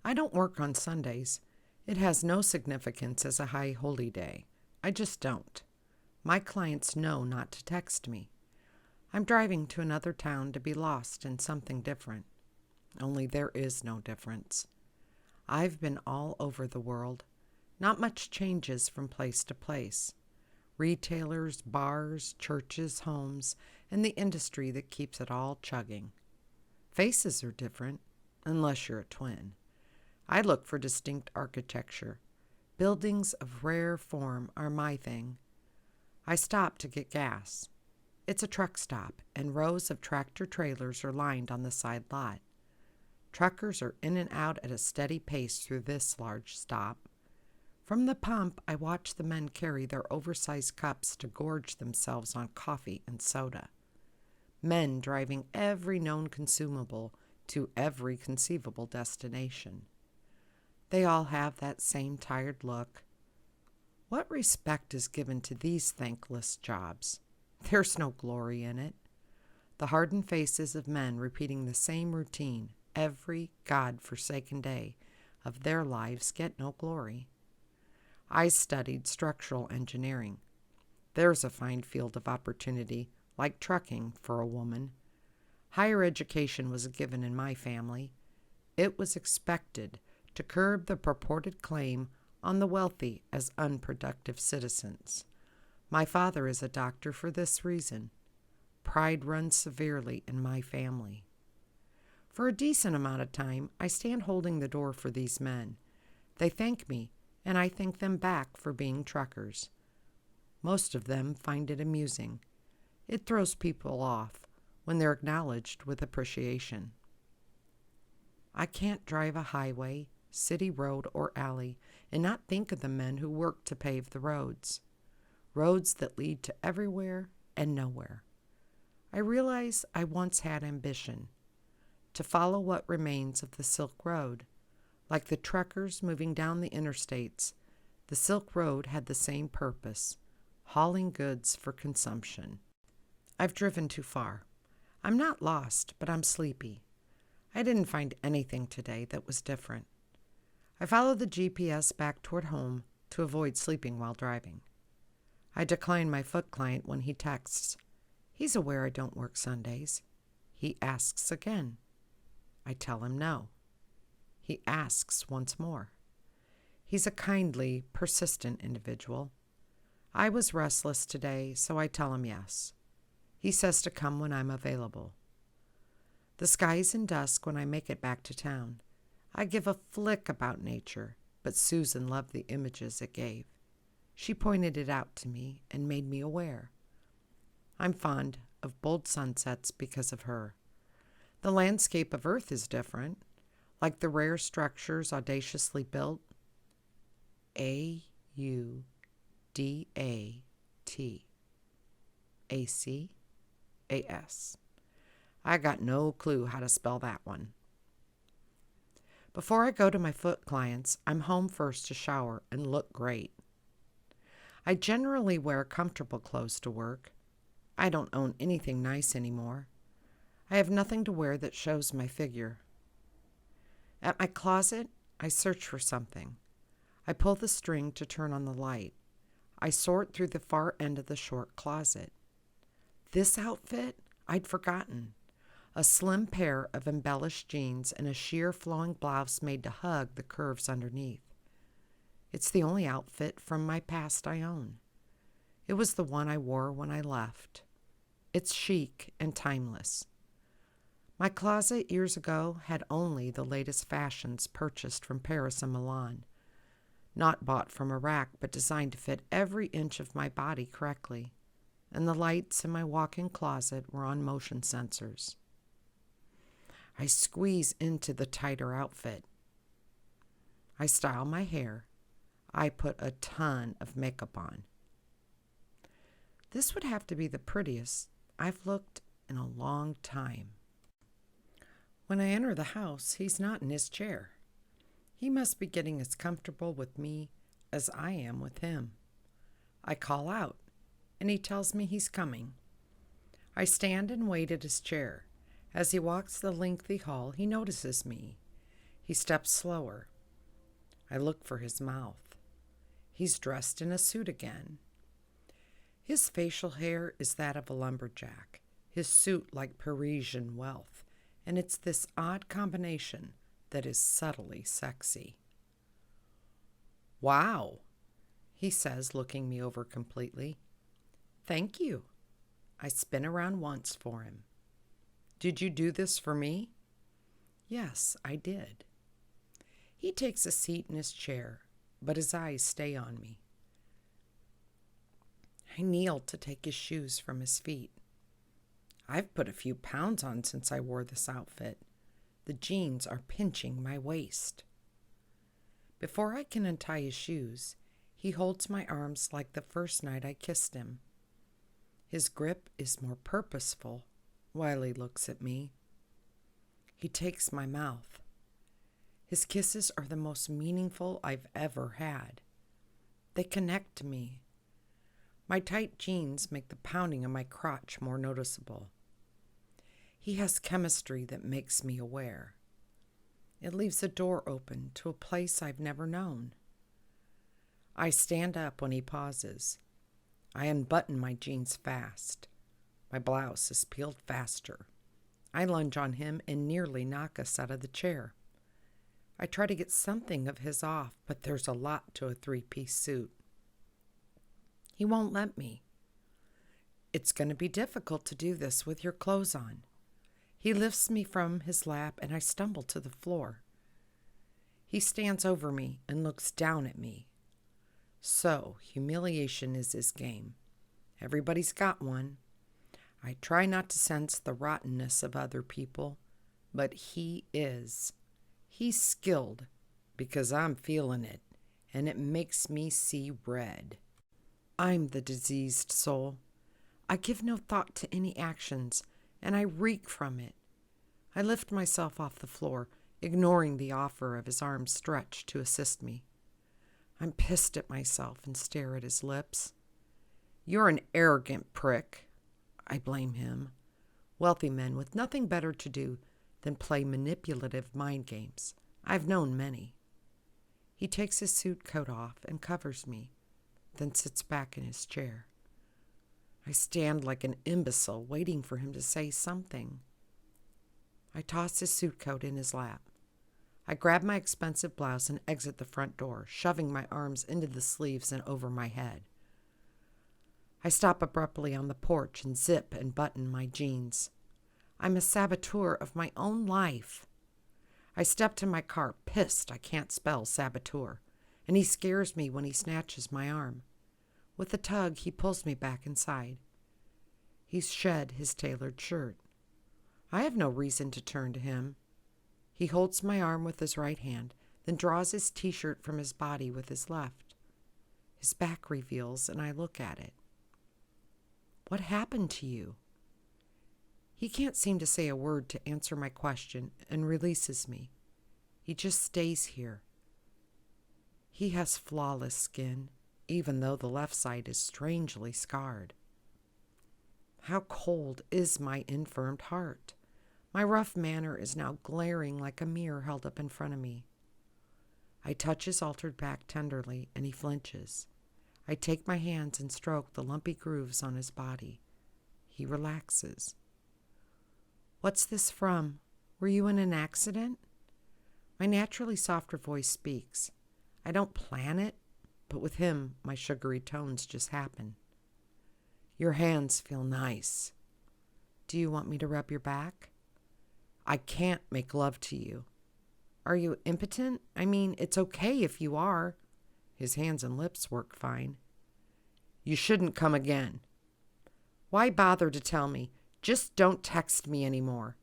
I don't work on Sundays. It has no significance as a high holy day. I just don't. My clients know not to text me. I'm driving to another town to be lost in something different. Only there is no difference. I've been all over the world. Not much changes from place to place. Retailers, bars, churches, homes, and the industry that keeps it all chugging. Faces are different, unless you're a twin. I look for distinct architecture. Buildings of rare form are my thing. I stop to get gas. It's a truck stop, and rows of tractor trailers are lined on the side lot. Truckers are in and out at a steady pace through this large stop. From the pump, I watch the men carry their oversized cups to gorge themselves on coffee and soda. Men driving every known consumable to every conceivable destination. They all have that same tired look. What respect is given to these thankless jobs? There's no glory in it. The hardened faces of men repeating the same routine every God-forsaken day of their lives get no glory. I studied structural engineering. There's a fine field of opportunity, like trucking, for a woman. Higher education was a given in my family. It was expected to curb the purported claim on the wealthy as unproductive citizens. My father is a doctor for this reason. Pride runs severely in my family. For a decent amount of time, I stand holding the door for these men. They thank me, and I thank them back for being truckers. Most of them find it amusing. It throws people off when they're acknowledged with appreciation. I can't drive a highway, city road, or alley and not think of the men who work to pave the roads. Roads that lead to everywhere and nowhere. I realize I once had ambition to follow what remains of the Silk Road. Like the truckers moving down the interstates, the Silk Road had the same purpose, hauling goods for consumption. I've driven too far. I'm not lost, but I'm sleepy. I didn't find anything today that was different. I follow the GPS back toward home to avoid sleeping while driving. I decline my foot client when he texts. He's aware I don't work Sundays. He asks again. I tell him no. He asks once more. He's a kindly, persistent individual. I was restless today, so I tell him yes. He says to come when I'm available. The sky's in dusk when I make it back to town. I give a flick about nature, but Susan loved the images it gave. She pointed it out to me and made me aware. I'm fond of bold sunsets because of her. The landscape of Earth is different, like the rare structures audaciously built. A-U-D-A-T. A-C-A-S. I got no clue how to spell that one. Before I go to my foot clients, I'm home first to shower and look great. I generally wear comfortable clothes to work. I don't own anything nice anymore. I have nothing to wear that shows my figure. At my closet, I search for something. I pull the string to turn on the light. I sort through the far end of the short closet. This outfit I'd forgotten. A slim pair of embellished jeans and a sheer flowing blouse made to hug the curves underneath. It's the only outfit from my past I own. It was the one I wore when I left. It's chic and timeless. My closet years ago had only the latest fashions purchased from Paris and Milan. Not bought from a rack, but designed to fit every inch of my body correctly. And the lights in my walk-in closet were on motion sensors. I squeeze into the tighter outfit. I style my hair. I put a ton of makeup on. This would have to be the prettiest I've looked in a long time. When I enter the house, he's not in his chair. He must be getting as comfortable with me as I am with him. I call out, and he tells me he's coming. I stand and wait at his chair. As he walks the lengthy hall, he notices me. He steps slower. I look for his mouth. He's dressed in a suit again. His facial hair is that of a lumberjack, his suit like Parisian wealth, and it's this odd combination that is subtly sexy. "Wow," he says, looking me over completely. "Thank you." I spin around once for him. "Did you do this for me?" "Yes, I did." He takes a seat in his chair, but his eyes stay on me. I kneel to take his shoes from his feet. I've put a few pounds on since I wore this outfit. The jeans are pinching my waist. Before I can untie his shoes, he holds my arms like the first night I kissed him. His grip is more purposeful while he looks at me. He takes my mouth. His kisses are the most meaningful I've ever had. They connect me. My tight jeans make the pounding of my crotch more noticeable. He has chemistry that makes me aware. It leaves a door open to a place I've never known. I stand up when he pauses. I unbutton my jeans fast. My blouse is peeled faster. I lunge on him and nearly knock us out of the chair. I try to get something of his off, but there's a lot to a three-piece suit. He won't let me. "It's going to be difficult to do this with your clothes on." He lifts me from his lap and I stumble to the floor. He stands over me and looks down at me. So, humiliation is his game. Everybody's got one. I try not to sense the rottenness of other people, but he is. He's skilled because I'm feeling it, and it makes me see red. I'm the diseased soul. I give no thought to any actions, and I reek from it. I lift myself off the floor, ignoring the offer of his arms stretched to assist me. I'm pissed at myself and stare at his lips. "You're an arrogant prick." I blame him. Wealthy men with nothing better to do than play manipulative mind games. I've known many. He takes his suit coat off and covers me, then sits back in his chair. I stand like an imbecile, waiting for him to say something. I toss his suit coat in his lap. I grab my expensive blouse and exit the front door, shoving my arms into the sleeves and over my head. I stop abruptly on the porch and zip and button my jeans. I'm a saboteur of my own life. I step to my car, pissed I can't spell saboteur, and he scares me when he snatches my arm. With a tug, he pulls me back inside. He's shed his tailored shirt. I have no reason to turn to him. He holds my arm with his right hand, then draws his t-shirt from his body with his left. His back reveals, and I look at it. "What happened to you?" He can't seem to say a word to answer my question and releases me. He just stays here. He has flawless skin, even though the left side is strangely scarred. How cold is my infirmed heart? My rough manner is now glaring like a mirror held up in front of me. I touch his altered back tenderly, and he flinches. I take my hands and stroke the lumpy grooves on his body. He relaxes. "What's this from? Were you in an accident?" My naturally softer voice speaks. I don't plan it, but with him, my sugary tones just happen. "Your hands feel nice. Do you want me to rub your back?" "I can't make love to you." "Are you impotent? I mean, it's okay if you are." His hands and lips work fine. "You shouldn't come again." "Why bother to tell me? Just don't text me anymore."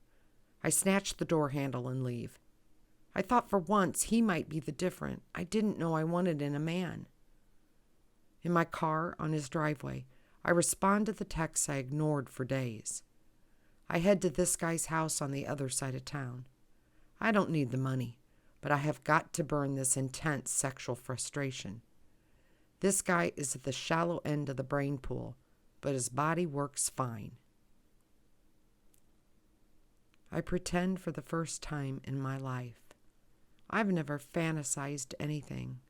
I snatch the door handle and leave. I thought for once he might be the different I didn't know I wanted in a man. In my car on his driveway, I respond to the texts I ignored for days. I head to this guy's house on the other side of town. I don't need the money, but I have got to burn this intense sexual frustration. This guy is at the shallow end of the brain pool, but his body works fine. I pretend for the first time in my life. I've never fantasized anything.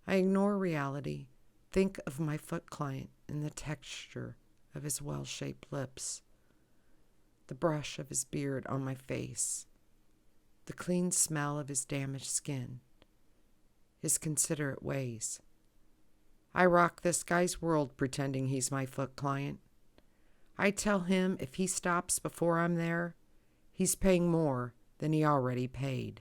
I ignore reality, think of my foot client and the texture of his well-shaped lips, the brush of his beard on my face, the clean smell of his damaged skin, his considerate ways. I rock this guy's world pretending he's my foot client. I tell him if he stops before I'm there, he's paying more than he already paid.